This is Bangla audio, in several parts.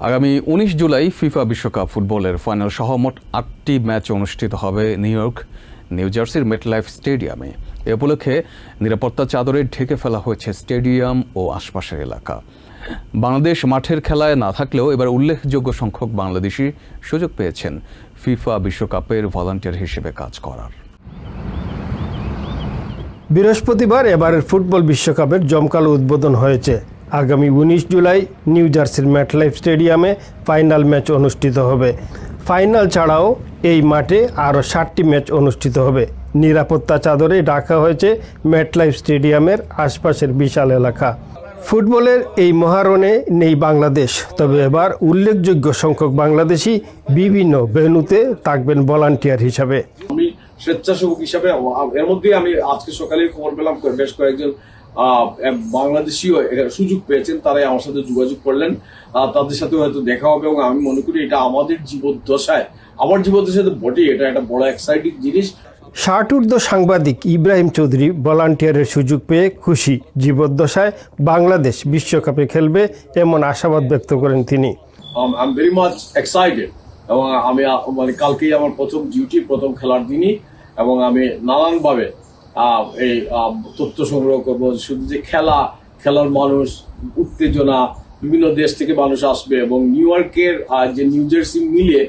আগামী ১৯ জুলাই ফিফা বিশ্বকাপ ফুটবলের ফাইনাল সহ মোট ৮টি ম্যাচ অনুষ্ঠিত হবে নিউ জার্সির মেটলাইফ স্টেডিয়ামে। এ উপলক্ষে নিরাপত্তা চাদরে ঢেকে ফেলা হয়েছে স্টেডিয়াম ও আশপাশের এলাকা। বাংলাদেশ মাঠের খেলায় না থাকলেও এবার উল্লেখযোগ্য সংখ্যক বাংলাদেশি সুযোগ পেয়েছেন ফিফা বিশ্বকাপের ভলান্টিয়ার হিসেবে কাজ করার। বৃহস্পতিবার এবারের ফুটবল বিশ্বকাপের জমকালো উদ্বোধন হয়েছে। আগামী ১৯ জুলাই নিউ জার্সির মেটলাইফ স্টেডিয়ামে ফাইনাল ম্যাচ অনুষ্ঠিত হবে। ফাইনাল ছাড়াও এই মাঠে আরও 7টি ম্যাচ অনুষ্ঠিত হবে। নিরাপত্তা চাদরে ঢাকা হয়েছে মেটলাইফ স্টেডিয়ামের আশপাশের বিশাল এলাকা। ফুটবলের এই মহারণে নেই বাংলাদেশ, তবে এবার উল্লেখযোগ্য সংখ্যক বাংলাদেশি বিভিন্ন ভেন্যুতে থাকবেন ভলান্টিয়ার হিসাবে। আমি স্বেচ্ছাসেবক হিসাবে এর মধ্যে আমি আজকে সকালে খবর পেলাম বেশ কয়েকজন বাংলাদেশিও সুযোগ পেয়েছেন, তারাই আমার সাথে যোগাযোগ করলেন। তাদের সাথে হয়তো দেখা হবে এবং আমি মনে করি এটা আমাদের জীবদ্দশায় তো বটেই, এটা একটা বড় এক্সাইটিং জিনিস। ষাটঊর্ধ্ব সাংবাদিক ইব্রাহিম চৌধুরী ভলান্টিয়ারের সুযোগ পেয়ে খুশি। জীবদ্দশায় বাংলাদেশ বিশ্বকাপে খেলবে এমন আশাবাদ ব্যক্ত করেন তিনি। I am very much excited এবং আমি মানে কালকেই আমার প্রথম খেলার দিনই, এবং আমি নানানভাবে এই তথ্য সংগ্রহ করব। শুধু যে খেলার মানুষ, উত্তেজনা, বিভিন্ন দেশ থেকে মানুষ আসবে এবং নিউ ইয়র্কের যে নিউ জার্সি মিলে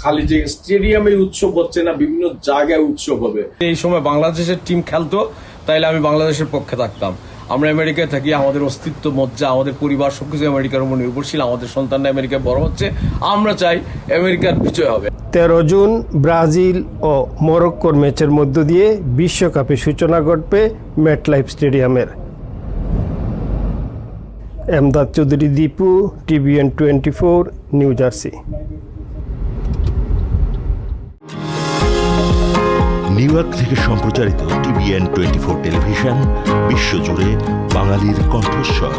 খালি যে স্টেডিয়ামে উৎসব হচ্ছে না, বিভিন্ন জায়গায় উৎসব হবে। এই সময় বাংলাদেশের টিম খেলতো, তাইলে আমি বাংলাদেশের পক্ষে থাকতাম। আমরা আমেরিকায় থাকি, আমাদের অস্তিত্ব, মজ্জা, আমাদের পরিবার সবকিছু আমেরিকার উপর নির্ভরশীল। আমাদের সন্তানরা আমেরিকায় বড় হচ্ছে, আমরা চাই আমেরিকার বিজয় হবে। 13 জুন ব্রাজিল ও মরক্কোর ম্যাচের মধ্য দিয়ে বিশ্বকাপের সূচনা ঘটবে মেটলাইফ স্টেডিয়ামের। Emdad Chowdhury, Dipu, TVN 24, new jersey. New York থেকে সম্প্রচারিত TVN 24 টেলিভিশন বিশ্বজুড়ে বাঙালির কণ্ঠস্বর।